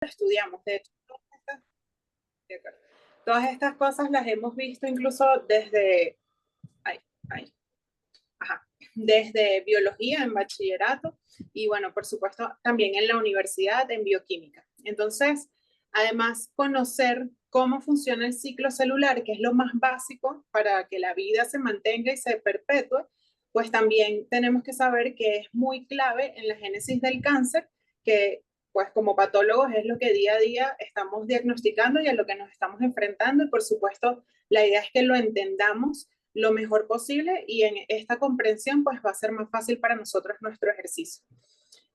estudiamos. De hecho, todas estas cosas las hemos visto incluso desde, ay, ay, ajá, desde biología en bachillerato y bueno, por supuesto, también en la universidad en bioquímica. Entonces, además, conocer cómo funciona el ciclo celular, que es lo más básico para que la vida se mantenga y se perpetúe, pues también tenemos que saber que es muy clave en la génesis del cáncer, que pues como patólogos es lo que día a día estamos diagnosticando y a lo que nos estamos enfrentando y por supuesto la idea es que lo entendamos lo mejor posible y en esta comprensión pues va a ser más fácil para nosotros nuestro ejercicio.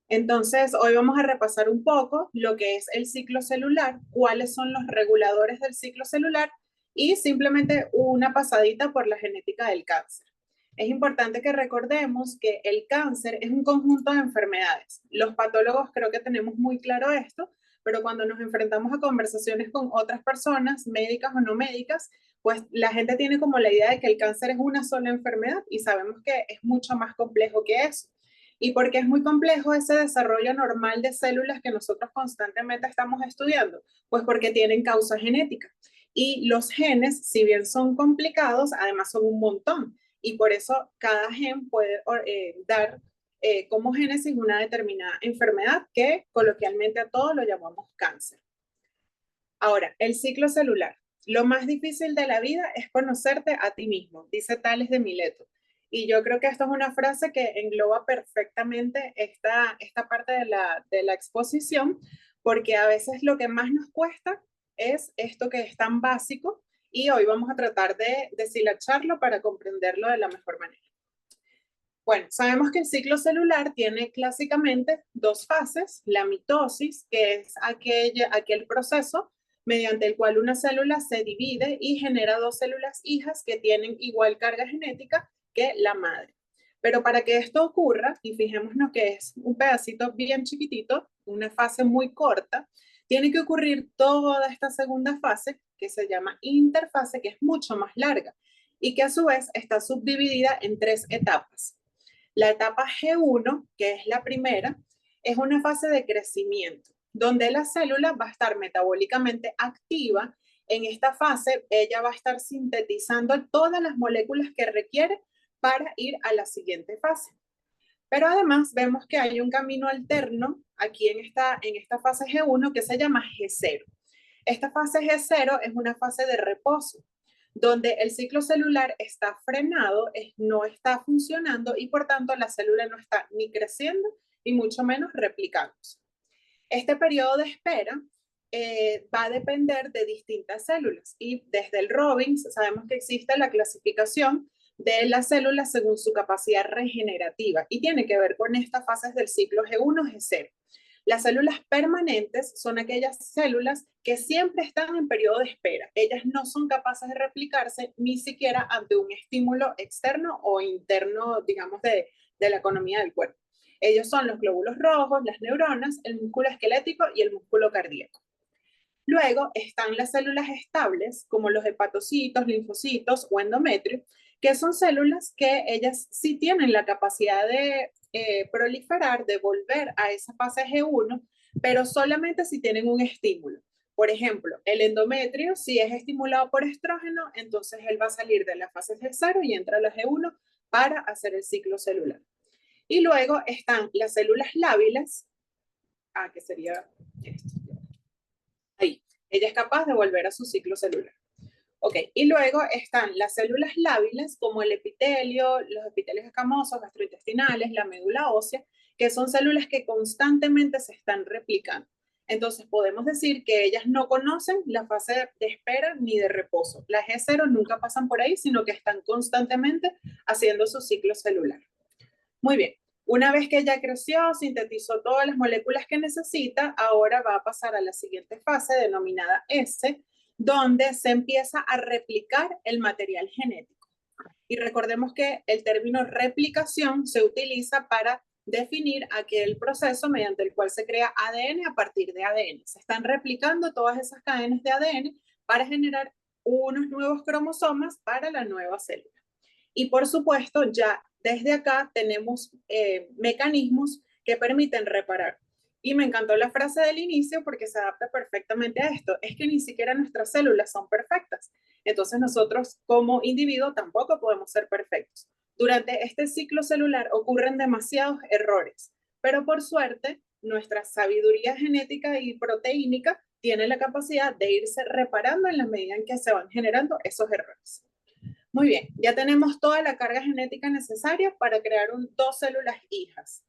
Entonces, hoy vamos a repasar un poco lo que es el ciclo celular, cuáles son los reguladores del ciclo celular y simplemente una pasadita por la genética del cáncer. Es importante que recordemos que el cáncer es un conjunto de enfermedades. Los patólogos creo que tenemos muy claro esto, pero cuando nos enfrentamos a conversaciones con otras personas, médicas o no médicas, pues la gente tiene como la idea de que el cáncer es una sola enfermedad y sabemos que es mucho más complejo que eso. ¿Y por qué es muy complejo ese desarrollo normal de células que nosotros constantemente estamos estudiando? Pues porque tienen causa genética. Y los genes, si bien son complicados, además son un montón. Y por eso cada gen puede dar como génesis una determinada enfermedad que coloquialmente a todos lo llamamos cáncer. Ahora, el ciclo celular. Lo más difícil de la vida es conocerte a ti mismo, dice Tales de Mileto. Y yo creo que esto es una frase que engloba perfectamente esta parte de la exposición, porque a veces lo que más nos cuesta es esto que es tan básico y hoy vamos a tratar de deshilacharlo para comprenderlo de la mejor manera. Bueno, sabemos que el ciclo celular tiene clásicamente dos fases, la mitosis, que es aquel proceso mediante el cual una célula se divide y genera dos células hijas que tienen igual carga genética que la madre. Pero para que esto ocurra, y fijémonos que es un pedacito bien chiquitito, una fase muy corta, tiene que ocurrir toda esta segunda fase, que se llama interfase, que es mucho más larga y que a su vez está subdividida en tres etapas. La etapa G1, que es la primera, es una fase de crecimiento, donde la célula va a estar metabólicamente activa. En esta fase, ella va a estar sintetizando todas las moléculas que requiere para ir a la siguiente fase. Pero además vemos que hay un camino alterno aquí en esta fase G1 que se llama G0. Esta fase G0 es una fase de reposo, donde el ciclo celular está frenado, no está funcionando y por tanto la célula no está ni creciendo y mucho menos replicándose. Este periodo de espera va a depender de distintas células y desde el Robbins sabemos que existe la clasificación de las células según su capacidad regenerativa y tiene que ver con estas fases del ciclo G1, G0. Las células permanentes son aquellas células que siempre están en periodo de espera. Ellas no son capaces de replicarse ni siquiera ante un estímulo externo o interno, digamos, de la economía del cuerpo. Ellos son los glóbulos rojos, las neuronas, el músculo esquelético y el músculo cardíaco. Luego están las células estables, como los hepatocitos, linfocitos o endometrio, que son células que ellas sí tienen la capacidad de proliferar, de volver a esa fase G1, pero solamente si tienen un estímulo. Por ejemplo, el endometrio, si es estimulado por estrógeno, entonces él va a salir de la fase G0 y entra a la G1 para hacer el ciclo celular. Y luego están las células lábiles, que sería esto. Ahí, ella es capaz de volver a su ciclo celular. Ok, y luego están las células lábiles como el epitelio, los epitelios escamosos, gastrointestinales, la médula ósea, que son células que constantemente se están replicando. Entonces podemos decir que ellas no conocen la fase de espera ni de reposo. Las G0 nunca pasan por ahí, sino que están constantemente haciendo su ciclo celular. Muy bien. Una vez que ya creció, sintetizó todas las moléculas que necesita, ahora va a pasar a la siguiente fase denominada S, donde se empieza a replicar el material genético. Y recordemos que el término replicación se utiliza para definir aquel proceso mediante el cual se crea ADN a partir de ADN. Se están replicando todas esas cadenas de ADN para generar unos nuevos cromosomas para la nueva célula. Y por supuesto, ya desde acá tenemos mecanismos que permiten reparar. Y me encantó la frase del inicio porque se adapta perfectamente a esto. Es que ni siquiera nuestras células son perfectas. Entonces nosotros como individuo tampoco podemos ser perfectos. Durante este ciclo celular ocurren demasiados errores, pero por suerte nuestra sabiduría genética y proteínica tiene la capacidad de irse reparando en la medida en que se van generando esos errores. Muy bien, ya tenemos toda la carga genética necesaria para crear dos células hijas.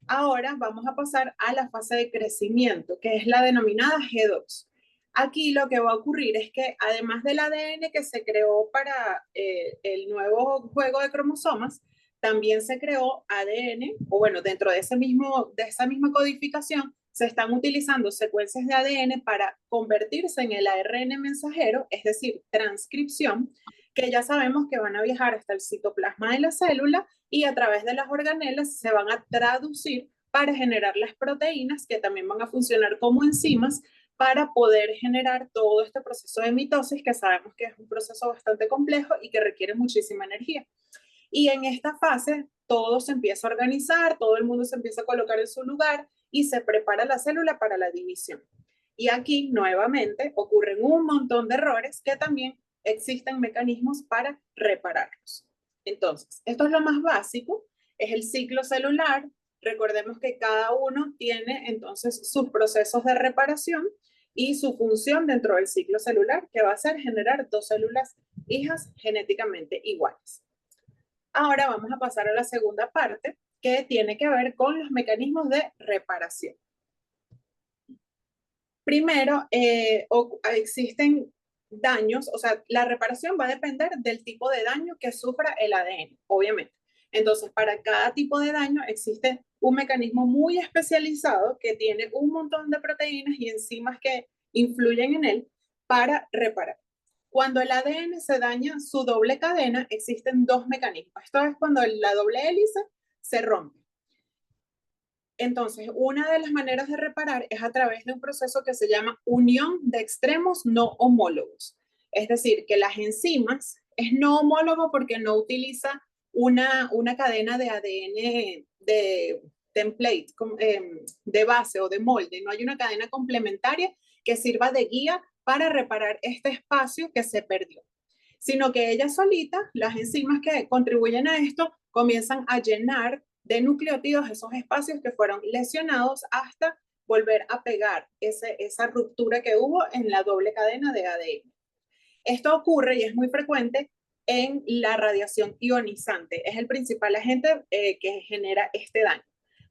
Ahora vamos a pasar a la fase de crecimiento, que es la denominada G2. Aquí lo que va a ocurrir es que además del ADN que se creó para el nuevo juego de cromosomas, también se creó ADN, o bueno, dentro de esa misma codificación, se están utilizando secuencias de ADN para convertirse en el ARN mensajero, es decir, transcripción, que ya sabemos que van a viajar hasta el citoplasma de la célula y a través de las organelas se van a traducir para generar las proteínas que también van a funcionar como enzimas para poder generar todo este proceso de mitosis que sabemos que es un proceso bastante complejo y que requiere muchísima energía. Y en esta fase todo se empieza a organizar, todo el mundo se empieza a colocar en su lugar y se prepara la célula para la división. Y aquí nuevamente ocurren un montón de errores que también existen mecanismos para repararlos. Entonces, esto es lo más básico, es el ciclo celular. Recordemos que cada uno tiene entonces sus procesos de reparación y su función dentro del ciclo celular, que va a ser generar dos células hijas genéticamente iguales. Ahora vamos a pasar a la segunda parte, que tiene que ver con los mecanismos de reparación. Primero, existen daños, o sea, la reparación va a depender del tipo de daño que sufra el ADN, obviamente. Entonces, para cada tipo de daño existe un mecanismo muy especializado que tiene un montón de proteínas y enzimas que influyen en él para reparar. Cuando el ADN se daña su doble cadena, existen dos mecanismos. Esto es cuando la doble hélice se rompe. Entonces, una de las maneras de reparar es a través de un proceso que se llama unión de extremos no homólogos. Es decir, que las enzimas es no homólogo porque no utiliza una cadena de ADN de template, de base o de molde. No hay una cadena complementaria que sirva de guía para reparar este espacio que se perdió, sino que ellas solitas, las enzimas que contribuyen a esto, comienzan a llenar de nucleótidos esos espacios que fueron lesionados hasta volver a pegar esa ruptura que hubo en la doble cadena de ADN. Esto ocurre y es muy frecuente en la radiación ionizante. Es el principal agente que genera este daño.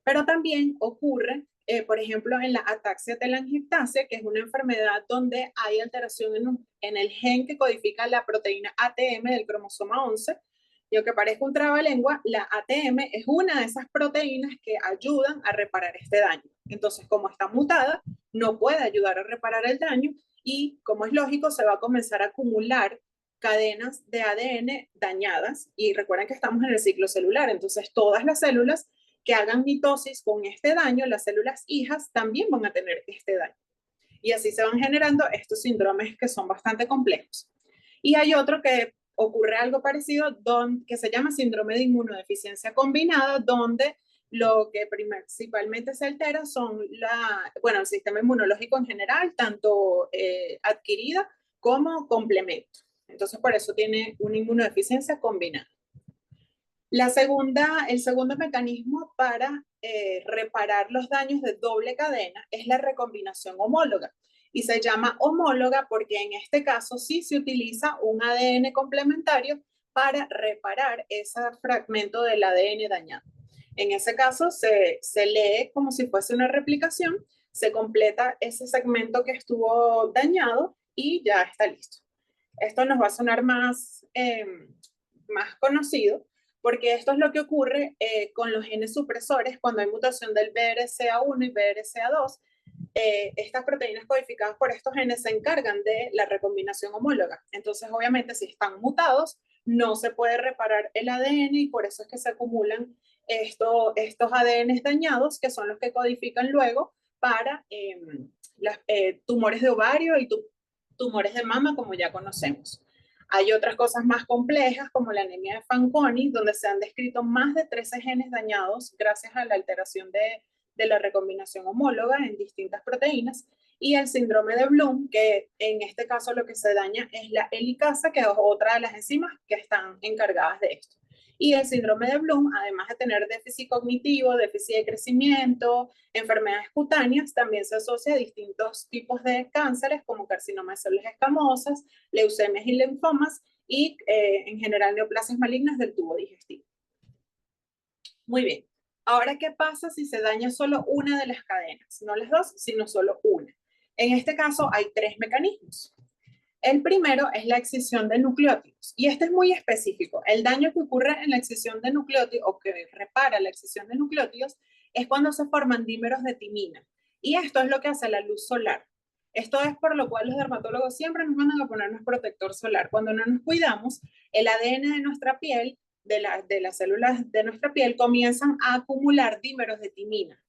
Pero también ocurre, por ejemplo, en la ataxia telangiectasia, que es una enfermedad donde hay alteración en el gen que codifica la proteína ATM del cromosoma 11. Y aunque parezca un trabalengua, la ATM es una de esas proteínas que ayudan a reparar este daño. Entonces, como está mutada, no puede ayudar a reparar el daño y, como es lógico, se va a comenzar a acumular cadenas de ADN dañadas. Y recuerden que estamos en el ciclo celular, entonces todas las células que hagan mitosis con este daño, las células hijas, también van a tener este daño. Y así se van generando estos síndromes que son bastante complejos. Y hay otro que ocurre algo parecido, que se llama síndrome de inmunodeficiencia combinada, donde lo que principalmente se altera son el sistema inmunológico en general, tanto adquirida como complemento. Entonces, por eso tiene una inmunodeficiencia combinada. El segundo mecanismo para reparar los daños de doble cadena es la recombinación homóloga. Y se llama homóloga porque en este caso sí se utiliza un ADN complementario para reparar ese fragmento del ADN dañado. En ese caso se lee como si fuese una replicación, se completa ese segmento que estuvo dañado y ya está listo. Esto nos va a sonar más conocido, porque esto es lo que ocurre con los genes supresores cuando hay mutación del BRCA1 y BRCA2. Estas proteínas codificadas por estos genes se encargan de la recombinación homóloga. Entonces, obviamente, si están mutados, no se puede reparar el ADN y por eso es que se acumulan estos ADNs dañados, que son los que codifican luego para tumores de ovario y tumores de mama, como ya conocemos. Hay otras cosas más complejas, como la anemia de Fanconi, donde se han descrito más de 13 genes dañados gracias a la alteración de de la recombinación homóloga en distintas proteínas, y el síndrome de Bloom, que en este caso lo que se daña es la helicasa, que es otra de las enzimas que están encargadas de esto. Y el síndrome de Bloom, además de tener déficit cognitivo, déficit de crecimiento, enfermedades cutáneas, también se asocia a distintos tipos de cánceres como carcinoma de células escamosas, leucemias y linfomas, y en general neoplasias malignas del tubo digestivo. Muy bien. Ahora, ¿qué pasa si se daña solo una de las cadenas? No las dos, sino solo una. En este caso hay tres mecanismos. El primero es la excisión de nucleótidos, y este es muy específico. El daño que ocurre en la excisión de nucleótidos, o que repara la excisión de nucleótidos, es cuando se forman dímeros de timina. Y esto es lo que hace la luz solar. Esto es por lo cual los dermatólogos siempre nos mandan a ponernos protector solar. Cuando no nos cuidamos, el ADN de nuestra piel, de las células de nuestra piel, comienzan a acumular dímeros de timina.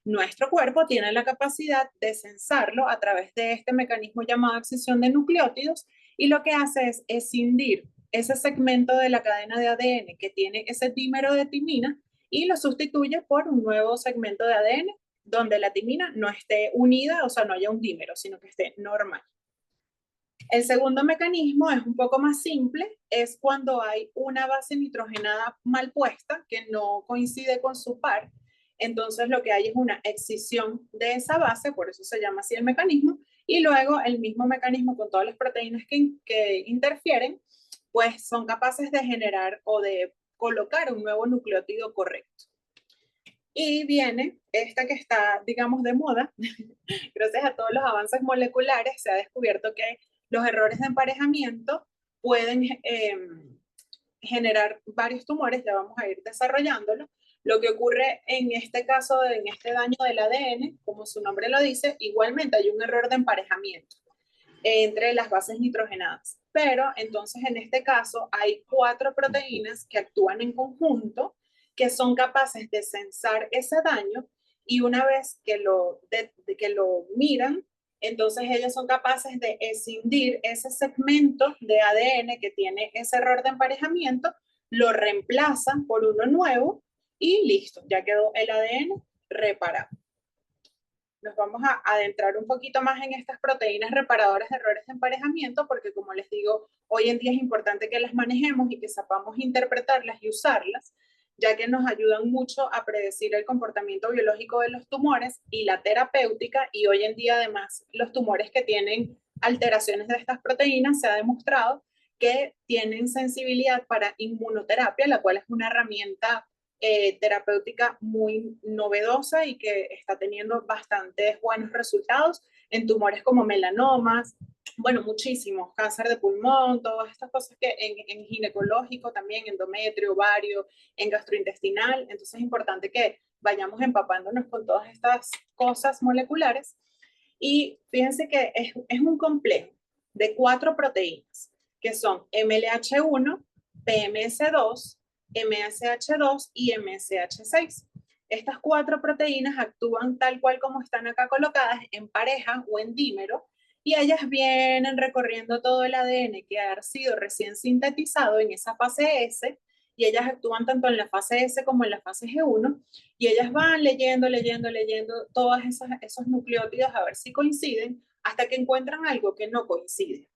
Nuestro cuerpo tiene la capacidad de censarlo a través de este mecanismo llamado excisión de nucleótidos, y lo que hace es escindir ese segmento de la cadena de ADN que tiene ese dímero de timina y lo sustituye por un nuevo segmento de ADN donde la timina no esté unida, o sea, no haya un dímero, sino que esté normal. El segundo mecanismo es un poco más simple, es cuando hay una base nitrogenada mal puesta que no coincide con su par. Entonces lo que hay es una excisión de esa base, por eso se llama así el mecanismo, y luego el mismo mecanismo con todas las proteínas que interfieren, pues son capaces de generar o de colocar un nuevo nucleótido correcto. Y viene esta que está, digamos, de moda. Gracias a todos los avances moleculares se ha descubierto que los errores de emparejamiento pueden generar varios tumores, ya vamos a ir desarrollándolo. Lo que ocurre en este caso, en este daño del ADN, como su nombre lo dice, igualmente hay un error de emparejamiento entre las bases nitrogenadas. Pero entonces en este caso hay 4 proteínas que actúan en conjunto, que son capaces de censar ese daño, y una vez que que lo miran, entonces ellos son capaces de escindir ese segmento de ADN que tiene ese error de emparejamiento, lo reemplazan por uno nuevo y listo, ya quedó el ADN reparado. Nos vamos a adentrar un poquito más en estas proteínas reparadoras de errores de emparejamiento, porque como les digo, hoy en día es importante que las manejemos y que sepamos interpretarlas y usarlas, ya que nos ayudan mucho a predecir el comportamiento biológico de los tumores y la terapéutica, y hoy en día además los tumores que tienen alteraciones de estas proteínas se ha demostrado que tienen sensibilidad para inmunoterapia, la cual es una herramienta terapéutica muy novedosa y que está teniendo bastantes buenos resultados en tumores como melanomas, bueno, muchísimos, cáncer de pulmón, todas estas cosas que en ginecológico también, endometrio, ovario, en gastrointestinal. Entonces es importante que vayamos empapándonos con todas estas cosas moleculares. Y fíjense que es un complejo de 4 proteínas, que son MLH1, PMS2, MSH2 y MSH6. Estas 4 proteínas actúan tal cual como están acá colocadas, en pareja o en dímero, y ellas vienen recorriendo todo el ADN que ha sido recién sintetizado en esa fase S, y ellas actúan tanto en la fase S como en la fase G1, y ellas van leyendo todos esos nucleótidos a ver si coinciden, hasta que encuentran algo que no coincide.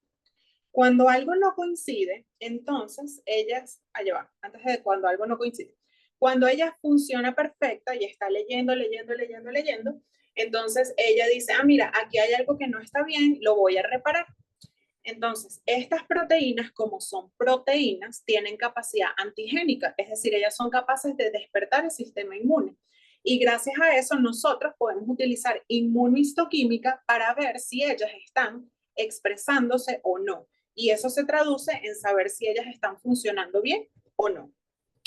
Cuando algo no coincide, entonces ellas, allá va, antes de cuando algo no coincide, cuando ella funciona perfecta y está leyendo, entonces ella dice, ah, mira, aquí hay algo que no está bien, lo voy a reparar. Entonces, estas proteínas, como son proteínas, tienen capacidad antigénica, es decir, ellas son capaces de despertar el sistema inmune. Y gracias a eso nosotros podemos utilizar inmunohistoquímica para ver si ellas están expresándose o no. Y eso se traduce en saber si ellas están funcionando bien o no.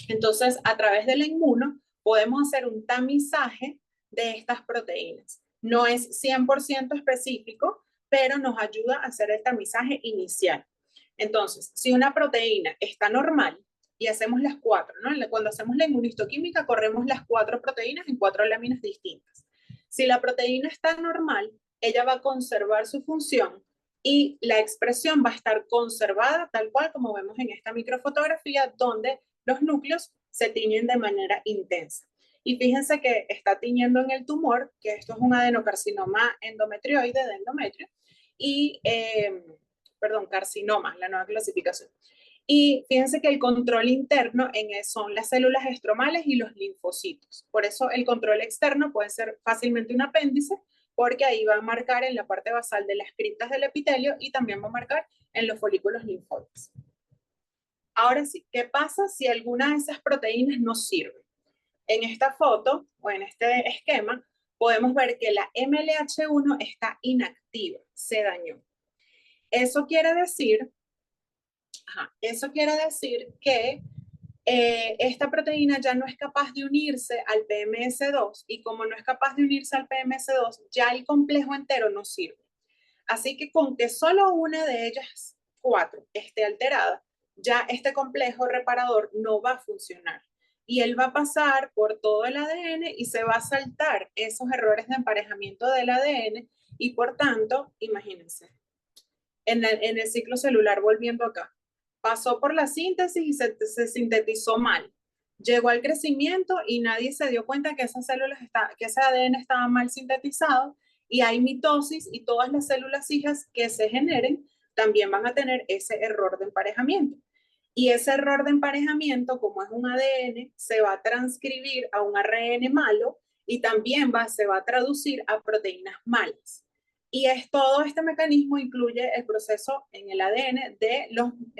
Entonces, a través del inmuno podemos hacer un tamizaje de estas proteínas. No es 100% específico, pero nos ayuda a hacer el tamizaje inicial. Entonces, si una proteína está normal y hacemos las 4, ¿no? Cuando hacemos la inmunohistoquímica, corremos las 4 proteínas en 4 láminas distintas. Si la proteína está normal, ella va a conservar su función y la expresión va a estar conservada tal cual como vemos en esta microfotografía, donde los núcleos se tiñen de manera intensa. Y fíjense que está tiñendo en el tumor, que esto es un adenocarcinoma endometrioide de endometrio, y, perdón, carcinoma, la nueva clasificación. Y fíjense que el control interno son las células estromales y los linfocitos. Por eso el control externo puede ser fácilmente un apéndice, porque ahí va a marcar en la parte basal de las criptas del epitelio y también va a marcar en los folículos linfóides. Ahora sí, ¿qué pasa si alguna de esas proteínas no sirve? En esta foto o en este esquema podemos ver que la MLH1 está inactiva, se dañó. Eso quiere decir que esta proteína ya no es capaz de unirse al PMS2 y como no es capaz de unirse al PMS2, ya el complejo entero no sirve. Así que con que solo una de ellas 4 esté alterada, ya este complejo reparador no va a funcionar. Y él va a pasar por todo el ADN y se va a saltar esos errores de emparejamiento del ADN y por tanto, imagínense, en el ciclo celular, volviendo acá, pasó por la síntesis y se sintetizó mal. Llegó al crecimiento y nadie se dio cuenta que que ese ADN estaba mal sintetizado y hay mitosis y todas las células hijas que se generen también van a tener ese error de emparejamiento. Y ese error de emparejamiento, como es un ADN, se va a transcribir a un ARN malo y también se va a traducir a proteínas malas. Y todo este mecanismo incluye el proceso en el ADN de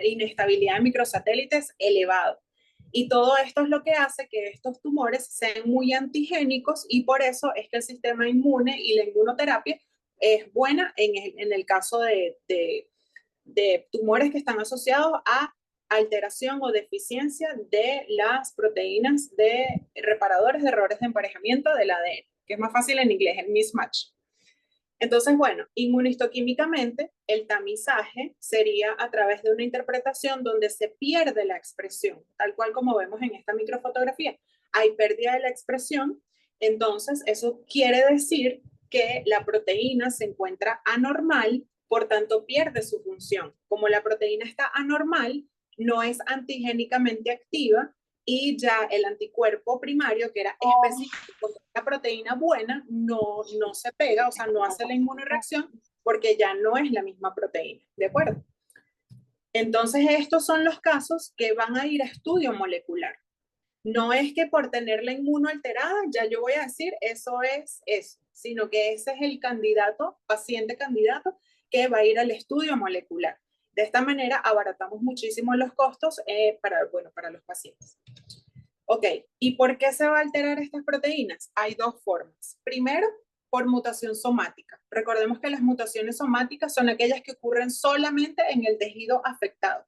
inestabilidad de microsatélites elevado. Y todo esto es lo que hace que estos tumores sean muy antigénicos y por eso es que el sistema inmune y la inmunoterapia es buena en el caso de tumores que están asociados a alteración o deficiencia de las proteínas de reparadores de errores de emparejamiento del ADN, que es más fácil en inglés, el mismatch. Entonces, bueno, inmunistoquímicamente, el tamizaje sería a través de una interpretación donde se pierde la expresión, tal cual como vemos en esta microfotografía. Hay pérdida de la expresión, entonces eso quiere decir que la proteína se encuentra anormal, por tanto pierde su función. Como la proteína está anormal, no es antigénicamente activa, y ya el anticuerpo primario, que era específico de la proteína buena, no se pega, o sea, no hace la inmunoreacción porque ya no es la misma proteína, ¿de acuerdo? Entonces, estos son los casos que van a ir a estudio molecular. No es que por tener la inmuno alterada, ya yo voy a decir eso es eso, sino que ese es el candidato, paciente candidato, que va a ir al estudio molecular. De esta manera abaratamos muchísimo los costos para los pacientes. Ok, ¿y por qué se va a alterar estas proteínas? Hay dos formas. Primero, por mutación somática. Recordemos que las mutaciones somáticas son aquellas que ocurren solamente en el tejido afectado.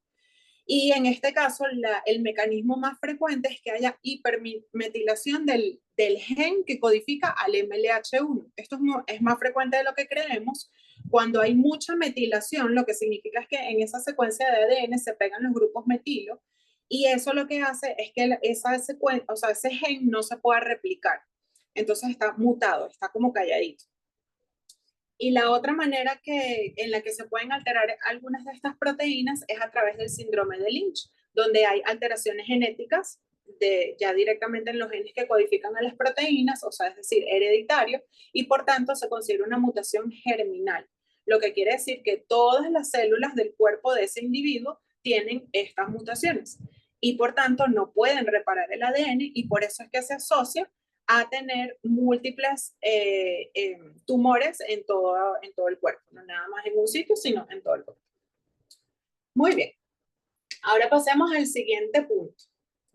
Y en este caso, el mecanismo más frecuente es que haya hipermetilación del gen que codifica al MLH1. Esto es más frecuente de lo que creemos. Cuando hay mucha metilación, lo que significa es que en esa secuencia de ADN se pegan los grupos metilo y eso lo que hace es que ese gen no se pueda replicar. Entonces está mutado, está como calladito. Y la otra manera en la que se pueden alterar algunas de estas proteínas es a través del síndrome de Lynch, donde hay alteraciones genéticas ya directamente en los genes que codifican a las proteínas, o sea, es decir, hereditario, y por tanto se considera una mutación germinal, lo que quiere decir que todas las células del cuerpo de ese individuo tienen estas mutaciones y por tanto no pueden reparar el ADN y por eso es que se asocia a tener múltiples tumores en todo el cuerpo, no nada más en un sitio, sino en todo el cuerpo. Muy bien, ahora pasemos al siguiente punto.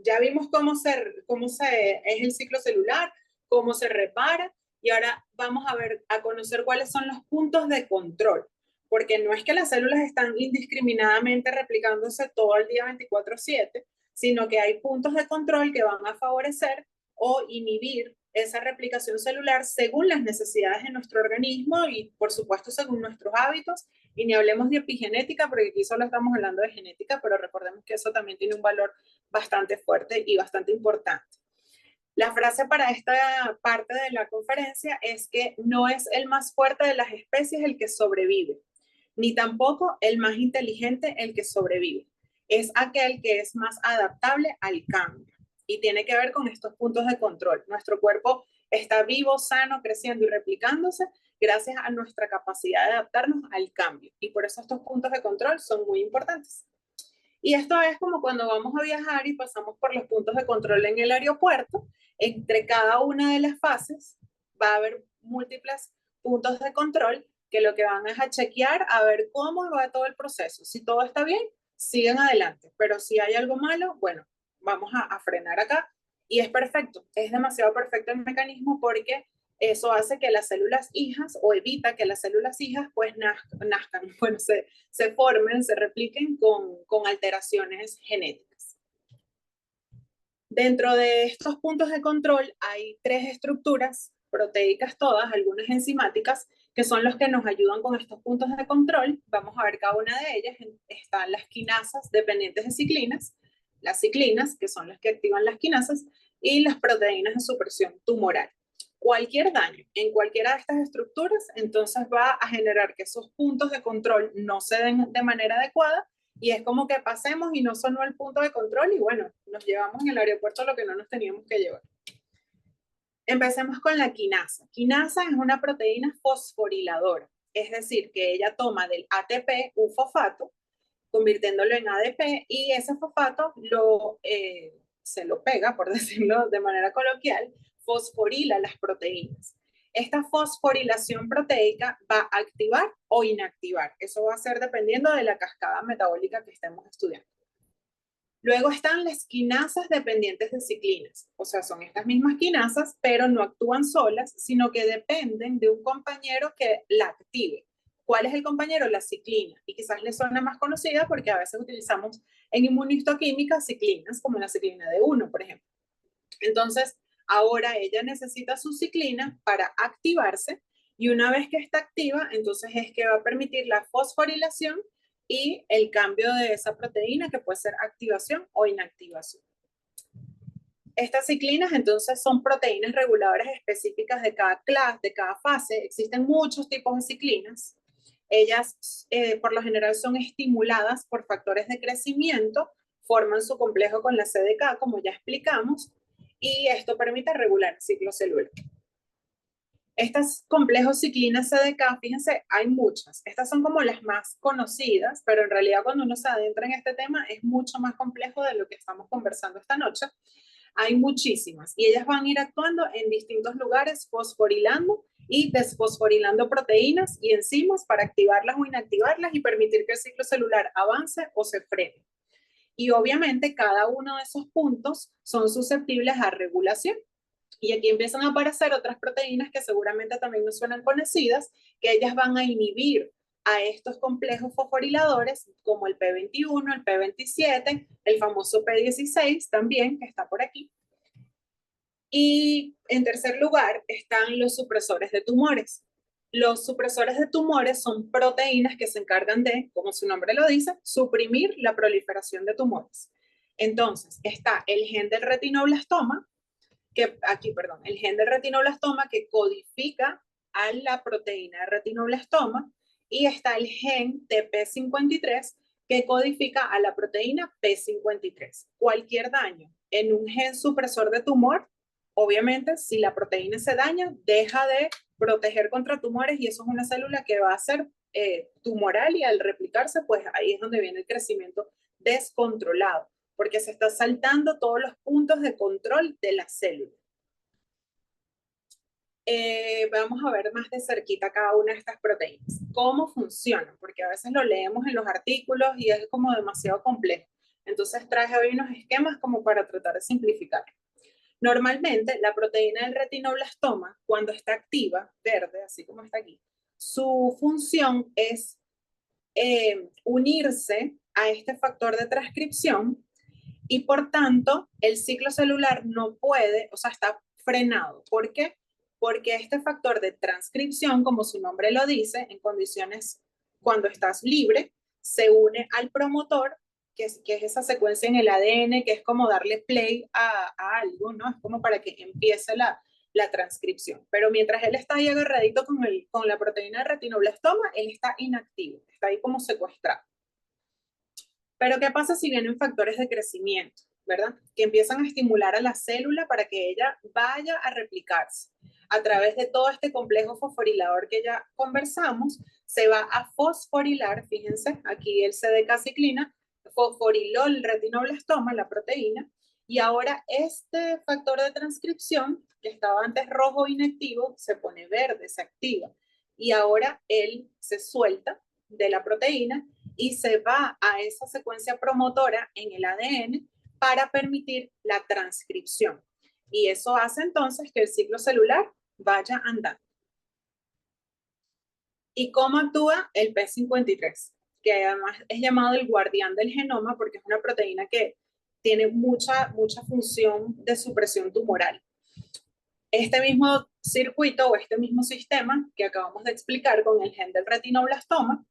Ya vimos cómo es el ciclo celular, cómo se repara, y ahora vamos a conocer cuáles son los puntos de control, porque no es que las células están indiscriminadamente replicándose todo el día 24/7, sino que hay puntos de control que van a favorecer o inhibir esa replicación celular según las necesidades de nuestro organismo y, por supuesto, según nuestros hábitos. Y ni hablemos de epigenética, porque aquí solo estamos hablando de genética, pero recordemos que eso también tiene un valor bastante fuerte y bastante importante. La frase para esta parte de la conferencia es que no es el más fuerte de las especies el que sobrevive, ni tampoco el más inteligente el que sobrevive. Es aquel que es más adaptable al cambio. y tiene que ver con estos puntos de control. Nuestro cuerpo está vivo, sano, creciendo y replicándose gracias a nuestra capacidad de adaptarnos al cambio. Y por eso estos puntos de control son muy importantes. Y esto es como cuando vamos a viajar y pasamos por los puntos de control en el aeropuerto. Entre cada una de las fases va a haber múltiples puntos de control que lo que van es a chequear a ver cómo va todo el proceso. Si todo está bien, siguen adelante. Pero si hay algo malo, bueno, vamos a frenar acá. Y es perfecto, es demasiado perfecto el mecanismo porque eso hace que las células hijas o evita que las células hijas pues nazcan, bueno, se formen, se repliquen con alteraciones genéticas. Dentro de estos puntos de control hay 3 estructuras proteicas todas, algunas enzimáticas, que son los que nos ayudan con estos puntos de control. Vamos a ver cada una de ellas. Están las quinasas dependientes de ciclinas, las ciclinas, que son las que activan las quinasas, y las proteínas de supresión tumoral. Cualquier daño en cualquiera de estas estructuras, entonces va a generar que esos puntos de control no se den de manera adecuada y es como que pasemos y no sonó el punto de control y bueno, nos llevamos en el aeropuerto lo que no nos teníamos que llevar. Empecemos con la quinasa. Quinasa es una proteína fosforiladora, es decir, que ella toma del ATP un fosfato, convirtiéndolo en ADP y ese fosfato se lo pega, por decirlo de manera coloquial, fosforila las proteínas. Esta fosforilación proteica va a activar o inactivar. Eso va a ser dependiendo de la cascada metabólica que estemos estudiando. Luego están las quinasas dependientes de ciclinas. O sea, son estas mismas quinasas, pero no actúan solas, sino que dependen de un compañero que la active. ¿Cuál es el compañero? La ciclina. Y quizás le suena más conocida porque a veces utilizamos en inmunistoquímica ciclinas, como la ciclina D1, por ejemplo. Entonces, ahora ella necesita su ciclina para activarse y una vez que está activa, entonces es que va a permitir la fosforilación y el cambio de esa proteína que puede ser activación o inactivación. Estas ciclinas entonces son proteínas reguladoras específicas de cada clase, de cada fase. Existen muchos tipos de ciclinas. Ellas por lo general son estimuladas por factores de crecimiento, forman su complejo con la CDK, como ya explicamos, y esto permite regular el ciclo celular. Estas complejos ciclinas CDK, fíjense, hay muchas. Estas son como las más conocidas, pero en realidad cuando uno se adentra en este tema es mucho más complejo de lo que estamos conversando esta noche. Hay muchísimas y ellas van a ir actuando en distintos lugares, fosforilando y desfosforilando proteínas y enzimas para activarlas o inactivarlas y permitir que el ciclo celular avance o se frene. Y obviamente cada uno de esos puntos son susceptibles a regulación. Y aquí empiezan a aparecer otras proteínas que seguramente también nos suenan conocidas, que ellas van a inhibir a estos complejos fosforiladores como el P21, el P27, el famoso P16 también, que está por aquí. Y en tercer lugar están los supresores de tumores. Los supresores de tumores son proteínas que se encargan de, como su nombre lo dice, suprimir la proliferación de tumores. Entonces, está el gen del retinoblastoma, el gen del retinoblastoma que codifica a la proteína de retinoblastoma y está el gen TP53 que codifica a la proteína P53. Cualquier daño en un gen supresor de tumor, obviamente si la proteína se daña, deja de proteger contra tumores y eso es una célula que va a ser tumoral y al replicarse, pues ahí es donde viene el crecimiento descontrolado porque se está saltando todos los puntos de control de la célula. Vamos a ver más de cerquita cada una de estas proteínas. ¿Cómo funcionan? Porque a veces lo leemos en los artículos y es como demasiado complejo. Entonces traje hoy unos esquemas como para tratar de simplificar. Normalmente la proteína del retinoblastoma, cuando está activa, verde, así como está aquí, su función es unirse a este factor de transcripción y por tanto el ciclo celular no puede, o sea, está frenado. ¿Por qué? Porque este factor de transcripción, como su nombre lo dice, en condiciones cuando estás libre, se une al promotor, que es esa secuencia en el ADN, que es como darle play a algo, ¿no? Es como para que empiece la transcripción. Pero mientras él está ahí agarradito con la proteína de retinoblastoma, él está inactivo, está ahí como secuestrado. Pero ¿qué pasa si vienen factores de crecimiento? ¿verdad? Que empiezan a estimular a la célula para que ella vaya a replicarse. A través de todo este complejo fosforilador que ya conversamos, se va a fosforilar, fíjense, aquí el CDK-ciclina, fosforiló el retinoblastoma, la proteína, y ahora este factor de transcripción, que estaba antes rojo inactivo, se pone verde, se activa. Y ahora él se suelta de la proteína y se va a esa secuencia promotora en el ADN para permitir la transcripción. Y eso hace entonces que el ciclo celular vaya andando. ¿Y cómo actúa el P53? Que además es llamado el guardián del genoma porque es una proteína que tiene mucha función de supresión tumoral. Este mismo circuito o este mismo sistema que acabamos de explicar con el gen del retinoblastoma,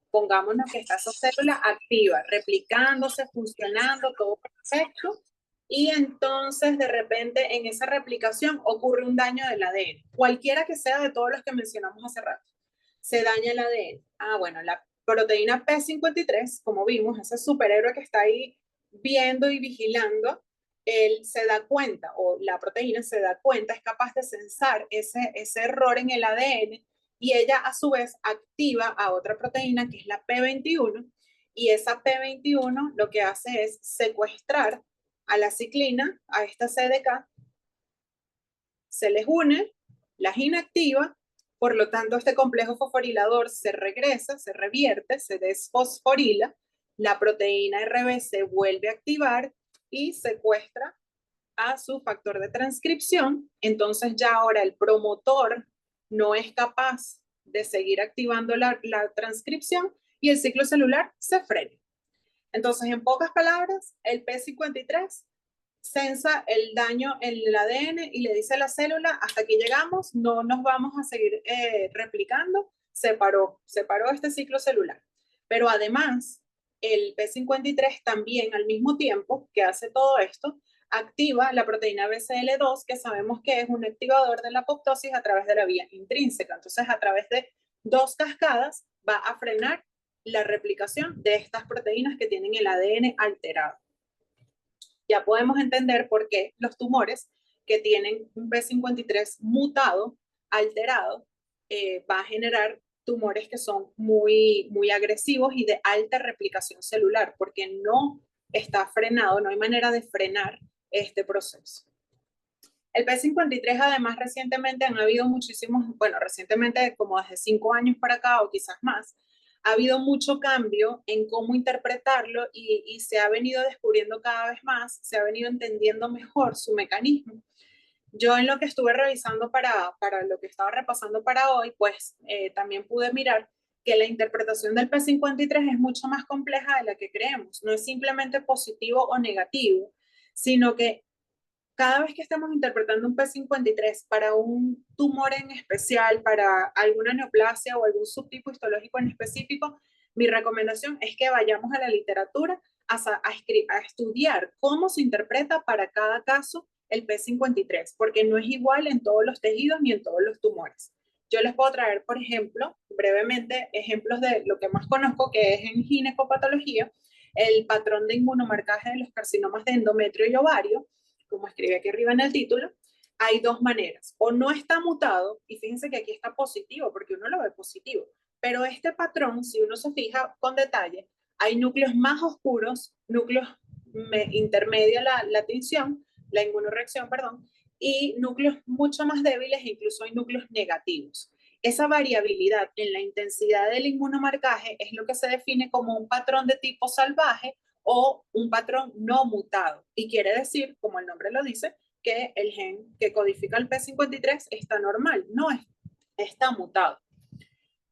pongámonos que está esa célula activa, replicándose, funcionando, todo perfecto, y entonces de repente en esa replicación ocurre un daño del ADN, cualquiera que sea de todos los que mencionamos hace rato. Se daña el ADN. Bueno, la proteína P53, como vimos, ese superhéroe que está ahí viendo y vigilando, él se da cuenta, o la proteína se da cuenta, es capaz de censar ese error en el ADN, y ella a su vez activa a otra proteína que es la P21, y esa P21 lo que hace es secuestrar a la ciclina, a esta CDK, se les une, las inactiva, por lo tanto este complejo fosforilador se regresa, se revierte, se desfosforila, la proteína RB se vuelve a activar y secuestra a su factor de transcripción. Entonces ya ahora el promotor no es capaz de seguir activando la transcripción y el ciclo celular se frena. Entonces, en pocas palabras, el P53 sensa el daño en el ADN y le dice a la célula, hasta aquí llegamos, no nos vamos a seguir replicando, se paró este ciclo celular. Pero además, el P53 también al mismo tiempo que hace todo esto, activa la proteína BCL2, que sabemos que es un activador de la apoptosis a través de la vía intrínseca. Entonces, a través de dos cascadas va a frenar la replicación de estas proteínas que tienen el ADN alterado. Ya podemos entender por qué los tumores que tienen un P53 mutado, alterado, va a generar tumores que son muy agresivos y de alta replicación celular, porque no está frenado, no hay manera de frenar este proceso. El P53 además recientemente han habido muchísimos, bueno, recientemente como desde 5 años para acá o quizás más, ha habido mucho cambio en cómo interpretarlo y se ha venido descubriendo cada vez más, se ha venido entendiendo mejor su mecanismo. Yo en lo que estuve revisando para lo que estaba repasando para hoy, pues también pude mirar que la interpretación del P53 es mucho más compleja de la que creemos. No es simplemente positivo o negativo, sino que cada vez que estamos interpretando un P53 para un tumor en especial, para alguna neoplasia o algún subtipo histológico en específico, mi recomendación es que vayamos a la literatura a estudiar cómo se interpreta para cada caso el P53, porque no es igual en todos los tejidos ni en todos los tumores. Yo les puedo traer, por ejemplo, brevemente, ejemplos de lo que más conozco, que es en ginecopatología, el patrón de inmunomarcaje de los carcinomas de endometrio y ovario, como escribe aquí arriba en el título. Hay dos maneras, o no está mutado, y fíjense que aquí está positivo, porque uno lo ve positivo, pero este patrón, si uno se fija con detalle, hay núcleos más oscuros, núcleos intermedia la tinción, la inmunoreacción, perdón, y núcleos mucho más débiles, incluso hay núcleos negativos. Esa variabilidad en la intensidad del inmunomarcaje es lo que se define como un patrón de tipo salvaje o un patrón no mutado. Y quiere decir, como el nombre lo dice, que el gen que codifica el P53 está normal, no está mutado.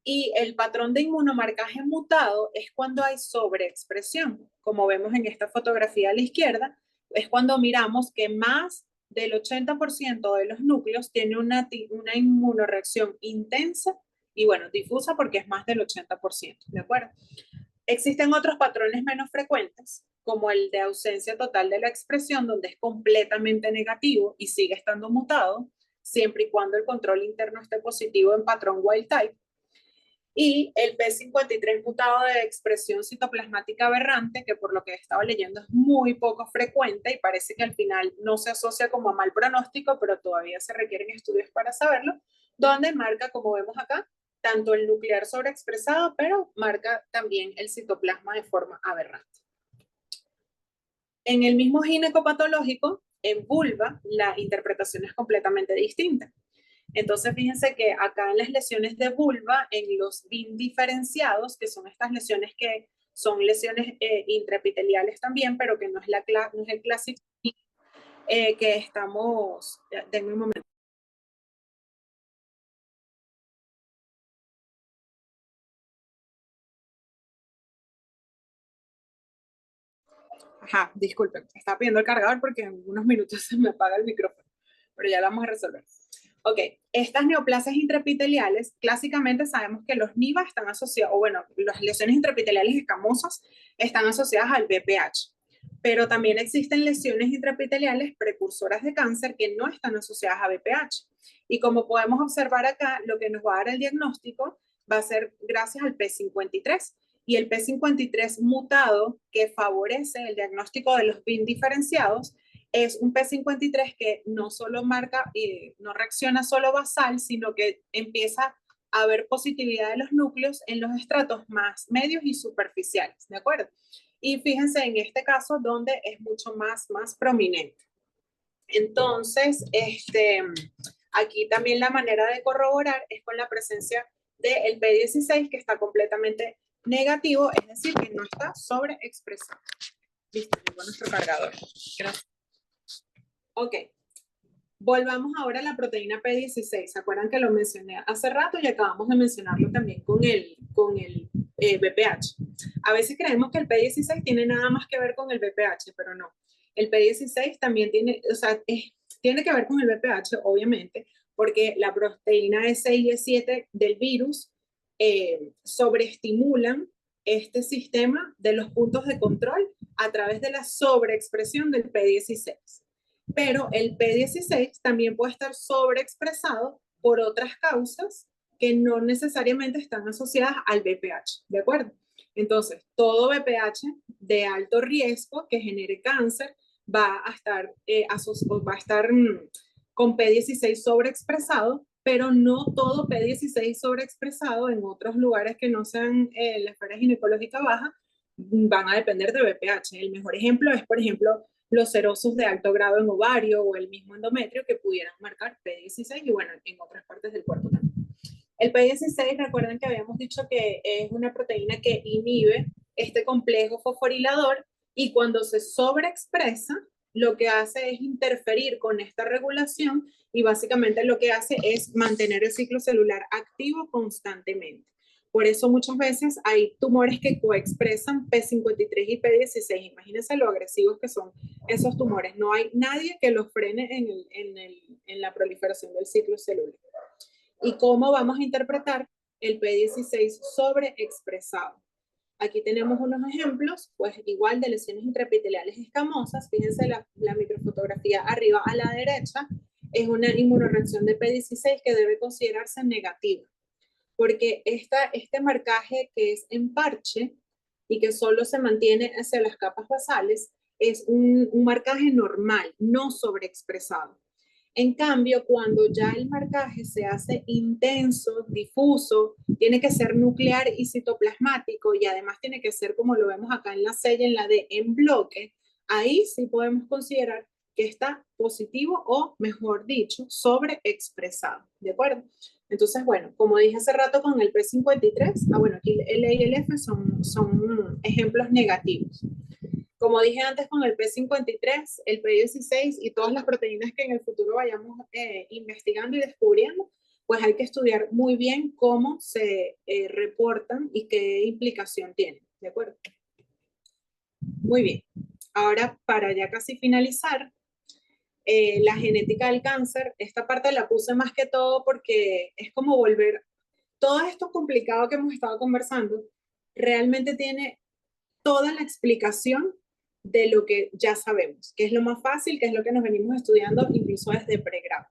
Y el patrón de inmunomarcaje mutado es cuando hay sobreexpresión, como vemos en esta fotografía a la izquierda, es cuando miramos que más del 80% de los núcleos tiene una inmunoreacción intensa y bueno, difusa porque es más del 80%, ¿de acuerdo? Existen otros patrones menos frecuentes, como el de ausencia total de la expresión, donde es completamente negativo y sigue estando mutado, siempre y cuando el control interno esté positivo en patrón wild type. y el P53 mutado de expresión citoplasmática aberrante, que por lo que he estado leyendo es muy poco frecuente y parece que al final no se asocia como a mal pronóstico, pero todavía se requieren estudios para saberlo, donde marca, como vemos acá, tanto el nuclear sobreexpresado, pero marca también el citoplasma de forma aberrante. En el mismo ginecopatológico, en vulva, la interpretación es completamente distinta. Entonces, fíjense que acá en las lesiones de vulva, en los BIN diferenciados, que son estas lesiones que son lesiones intraepiteliales también, pero que no es, no es el clásico que estamos, denme un momento. Ajá, disculpen, estaba pidiendo el cargador porque en unos minutos se me apaga el micrófono, pero ya lo vamos a resolver. Ok, estas neoplasias intraepiteliales, clásicamente sabemos que los NIVA están asociados, o bueno, las lesiones intraepiteliales escamosas están asociadas al BPH, pero también existen lesiones intraepiteliales precursoras de cáncer que no están asociadas a BPH. Y como podemos observar acá, lo que nos va a dar el diagnóstico va a ser gracias al P53. Y el P53 mutado, que favorece el diagnóstico de los BIN diferenciados, es un P53 que no solo marca, no reacciona solo basal, sino que empieza a haber positividad de los núcleos en los estratos más medios y superficiales, ¿de acuerdo? Y fíjense en este caso donde es mucho más prominente. Entonces, aquí también la manera de corroborar es con la presencia del P16 que está completamente negativo, es decir, que no está sobreexpresado. Listo, llegó nuestro cargador. Gracias. Ok, volvamos ahora a la proteína P16. ¿Se acuerdan que lo mencioné hace rato y acabamos de mencionarlo también con el BPH? A veces creemos que el P16 tiene nada más que ver con el BPH, pero no. El P16 también tiene, o sea, tiene que ver con el BPH, obviamente, porque la proteína S y E7 del virus sobreestimulan este sistema de los puntos de control a través de la sobreexpresión del P16. Pero el P16 también puede estar sobreexpresado por otras causas que no necesariamente están asociadas al BPH, ¿de acuerdo? Entonces, todo BPH de alto riesgo que genere cáncer va a estar, con P16 sobreexpresado, pero no todo P16 sobreexpresado en otros lugares que no sean la esfera ginecológica baja van a depender de BPH. El mejor ejemplo es, por ejemplo, los serosos de alto grado en ovario o el mismo endometrio que pudieran marcar P16 y bueno, en otras partes del cuerpo también. El P16, recuerden que habíamos dicho que es una proteína que inhibe este complejo fosforilador y cuando se sobreexpresa, lo que hace es interferir con esta regulación y básicamente lo que hace es mantener el ciclo celular activo constantemente. Por eso muchas veces hay tumores que coexpresan P53 y P16. Imagínense lo agresivos que son esos tumores. No hay nadie que los frene en la proliferación del ciclo celular. ¿Y cómo vamos a interpretar el P16 sobreexpresado? Aquí tenemos unos ejemplos, pues igual de lesiones intraepiteliales escamosas. Fíjense la microfotografía arriba a la derecha. Es una inmunoreacción de P16 que debe considerarse negativa, porque este marcaje que es en parche y que solo se mantiene hacia las capas basales es un marcaje normal, no sobreexpresado. En cambio, cuando ya el marcaje se hace intenso, difuso, tiene que ser nuclear y citoplasmático y además tiene que ser, como lo vemos acá en la C y en la D, en bloque, ahí sí podemos considerar que está positivo o, mejor dicho, sobreexpresado, ¿de acuerdo? Entonces, bueno, como dije hace rato con el P53, bueno, aquí el E y el F son ejemplos negativos. Como dije antes con el P53, el P16 y todas las proteínas que en el futuro vayamos investigando y descubriendo, pues hay que estudiar muy bien cómo se reportan y qué implicación tienen, ¿de acuerdo? Muy bien. Ahora, para ya casi finalizar, la genética del cáncer, esta parte la puse más que todo porque es como volver, todo esto complicado que hemos estado conversando, realmente tiene toda la explicación de lo que ya sabemos, que es lo más fácil, que es lo que nos venimos estudiando incluso desde pregrado.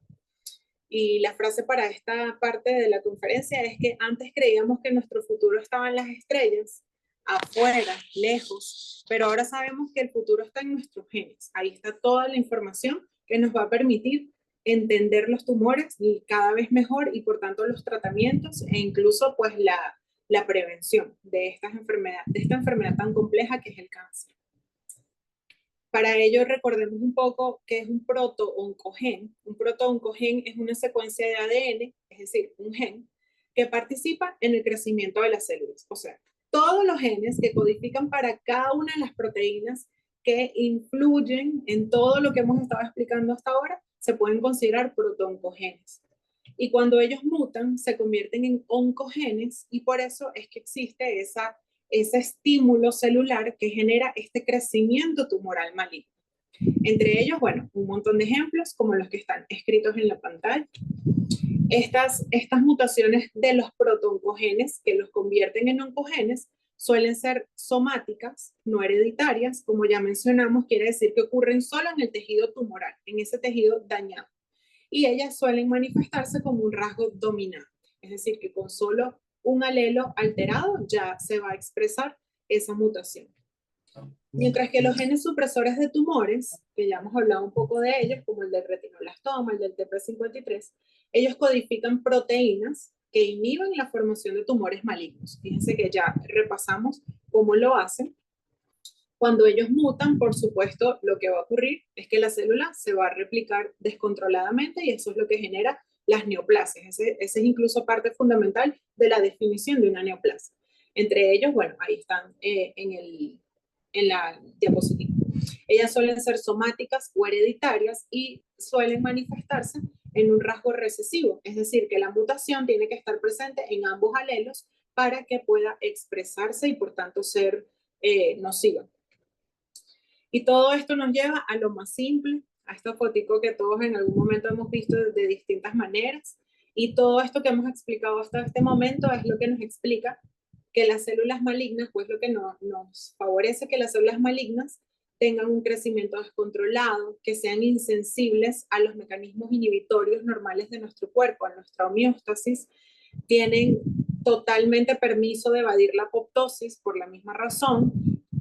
Y la frase para esta parte de la conferencia es que antes creíamos que nuestro futuro estaba en las estrellas, afuera, lejos, pero ahora sabemos que el futuro está en nuestros genes. Ahí está toda la información que nos va a permitir entender los tumores cada vez mejor y por tanto los tratamientos e incluso pues la prevención de esta enfermedad tan compleja que es el cáncer. Para ello, recordemos un poco qué es un proto-oncogen. Un proto-oncogen es una secuencia de ADN, es decir, un gen, que participa en el crecimiento de las células. O sea, todos los genes que codifican para cada una de las proteínas que influyen en todo lo que hemos estado explicando hasta ahora, se pueden considerar proto-oncogenes. Y cuando ellos mutan, se convierten en oncogenes y por eso es que existe ese estímulo celular que genera este crecimiento tumoral maligno. Entre ellos, bueno, un montón de ejemplos como los que están escritos en la pantalla. Estas mutaciones de los protooncogenes que los convierten en oncogenes suelen ser somáticas, no hereditarias, como ya mencionamos, quiere decir que ocurren solo en el tejido tumoral, en ese tejido dañado. Y ellas suelen manifestarse como un rasgo dominante, es decir, que con solo un alelo alterado ya se va a expresar esa mutación. Mientras que los genes supresores de tumores, que ya hemos hablado un poco de ellos, como el del retinoblastoma, el del TP53, ellos codifican proteínas que inhiben la formación de tumores malignos. Fíjense que ya repasamos cómo lo hacen. Cuando ellos mutan, por supuesto, lo que va a ocurrir es que la célula se va a replicar descontroladamente y eso es lo que genera las neoplasias. Ese es incluso parte fundamental de la definición de una neoplasia. Entre ellos, bueno, ahí están en la diapositiva. Ellas suelen ser somáticas o hereditarias y suelen manifestarse en un rasgo recesivo, es decir, que la mutación tiene que estar presente en ambos alelos para que pueda expresarse y por tanto ser nociva. Y todo esto nos lleva a lo más simple, a esta fotico que todos en algún momento hemos visto de distintas maneras. Y todo esto que hemos explicado hasta este momento es lo que nos explica que las células malignas, pues lo que nos favorece que las células malignas tengan un crecimiento descontrolado, que sean insensibles a los mecanismos inhibitorios normales de nuestro cuerpo, a nuestra homeostasis, tienen totalmente permiso de evadir la apoptosis por la misma razón.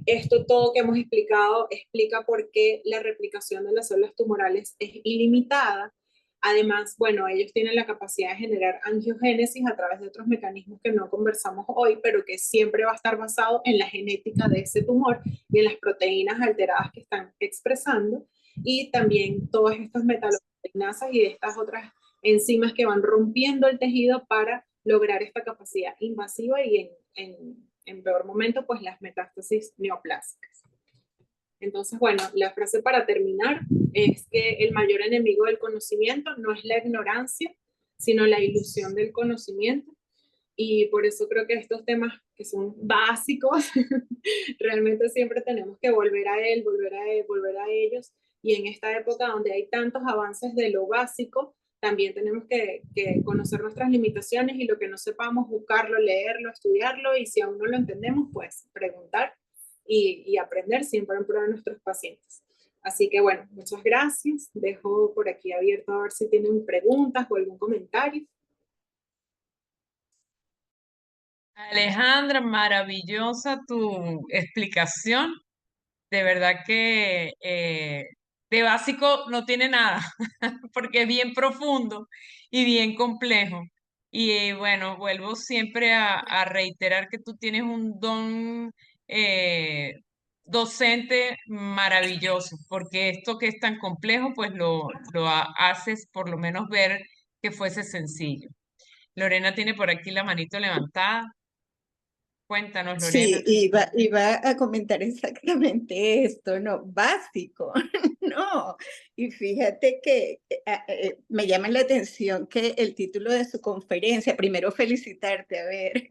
Esto todo que hemos explicado explica por qué la replicación de las células tumorales es ilimitada. Además, bueno, ellos tienen la capacidad de generar angiogénesis a través de otros mecanismos que no conversamos hoy, pero que siempre va a estar basado en la genética de ese tumor y en las proteínas alteradas que están expresando. Y también todas estas metaloproteinasas y estas otras enzimas que van rompiendo el tejido para lograr esta capacidad invasiva y en peor momento, pues las metástasis neoplásicas. Entonces, bueno, la frase para terminar es que el mayor enemigo del conocimiento no es la ignorancia, sino la ilusión del conocimiento. Y por eso creo que estos temas que son básicos, realmente siempre tenemos que volver a él, volver a ellos. Y en esta época donde hay tantos avances de lo básico, también tenemos que conocer nuestras limitaciones y lo que no sepamos, buscarlo, leerlo, estudiarlo y si aún no lo entendemos, pues preguntar y aprender siempre en pro de nuestros pacientes. Así que bueno, muchas gracias. Dejo por aquí abierto a ver si tienen preguntas o algún comentario. Alejandra, maravillosa tu explicación. De verdad que de básico no tiene nada, porque es bien profundo y bien complejo. Y bueno, vuelvo siempre a reiterar que tú tienes un don eh, docente maravilloso, porque esto que es tan complejo, pues haces por lo menos ver que fuese sencillo. Lorena tiene por aquí la manito levantada. Cuéntanos, Lorena. Sí, iba a comentar exactamente esto, ¿no? Básico, no. Y fíjate que me llama la atención que el título de su conferencia, primero felicitarte, a ver,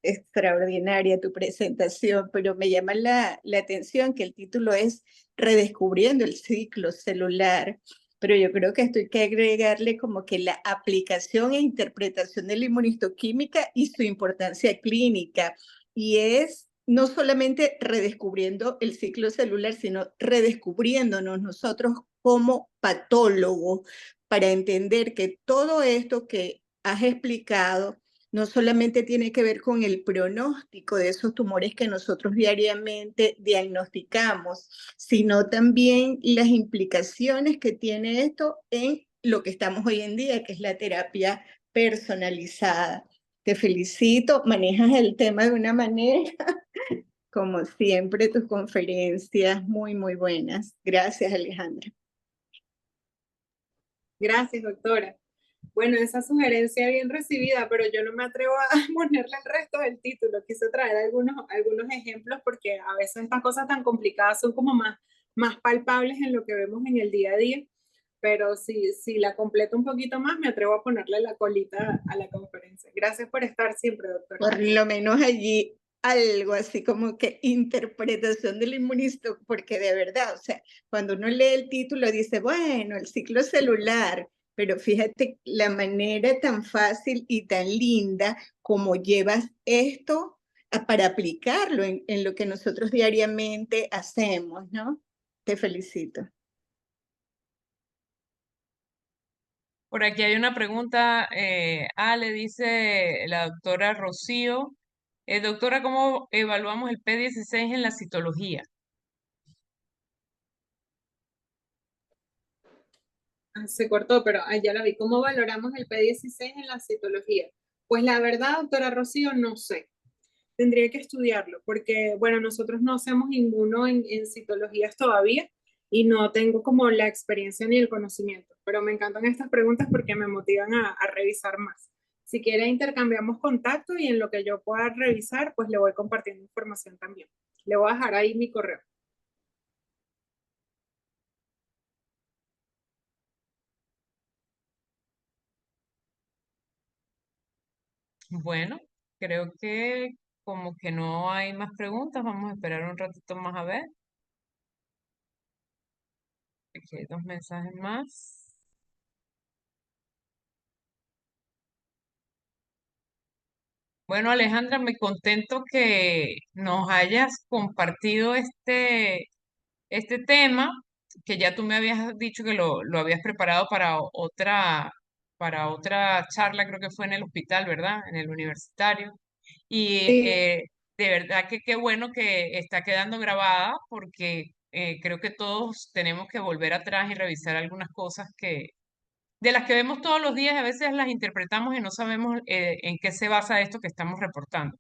extraordinaria tu presentación, pero me llama la atención que el título es Redescubriendo el ciclo celular. Pero yo creo que esto hay que agregarle como que la aplicación e interpretación de la inmunistoquímica y su importancia clínica. Y es no solamente redescubriendo el ciclo celular, sino redescubriéndonos nosotros como patólogos para entender que todo esto que has explicado no solamente tiene que ver con el pronóstico de esos tumores que nosotros diariamente diagnosticamos, sino también las implicaciones que tiene esto en lo que estamos hoy en día, que es la terapia personalizada. Te felicito, manejas el tema de una manera, como siempre, tus conferencias muy, muy buenas. Gracias, Alejandra. Gracias, doctora. Bueno, esa sugerencia bien recibida, pero yo no me atrevo a ponerle el resto del título. Quise traer algunos ejemplos porque a veces estas cosas tan complicadas son como más palpables en lo que vemos en el día a día. Pero si la completo un poquito más, me atrevo a ponerle la colita a la conferencia. Gracias por estar siempre, doctora. Por lo menos allí algo así como que interpretación del inmunista, porque de verdad, o sea, cuando uno lee el título dice, bueno, el ciclo celular, pero fíjate la manera tan fácil y tan linda como llevas esto para aplicarlo en lo que nosotros diariamente hacemos, ¿no? Te felicito. Por aquí hay una pregunta, le dice la doctora Rocío. Doctora, ¿cómo evaluamos el P16 en la citología? Se cortó, pero ya la vi. ¿Cómo valoramos el P16 en la citología? Pues la verdad, doctora Rocío, no sé. Tendría que estudiarlo, porque, bueno, nosotros no hacemos inmuno en citologías todavía y no tengo como la experiencia ni el conocimiento, pero me encantan estas preguntas porque me motivan a revisar más. Si quiere, intercambiamos contacto y en lo que yo pueda revisar, pues le voy compartiendo información también. Le voy a dejar ahí mi correo. Bueno, creo que como que no hay más preguntas. Vamos a esperar un ratito más a ver. Aquí hay dos mensajes más. Bueno, Alejandra, me contento que nos hayas compartido este tema, que ya tú me habías dicho que lo habías preparado para otra charla, creo que fue en el hospital, ¿verdad? En el universitario. Y Sí, de verdad que qué bueno que está quedando grabada, porque creo que todos tenemos que volver atrás y revisar algunas cosas de las que vemos todos los días, a veces las interpretamos y no sabemos en qué se basa esto que estamos reportando.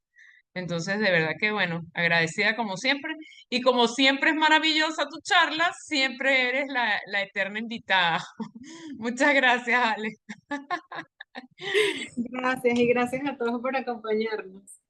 Entonces, de verdad que bueno, agradecida como siempre. Y como siempre es maravillosa tu charla, siempre eres la eterna invitada. Muchas gracias, Ale. gracias y gracias a todos por acompañarnos.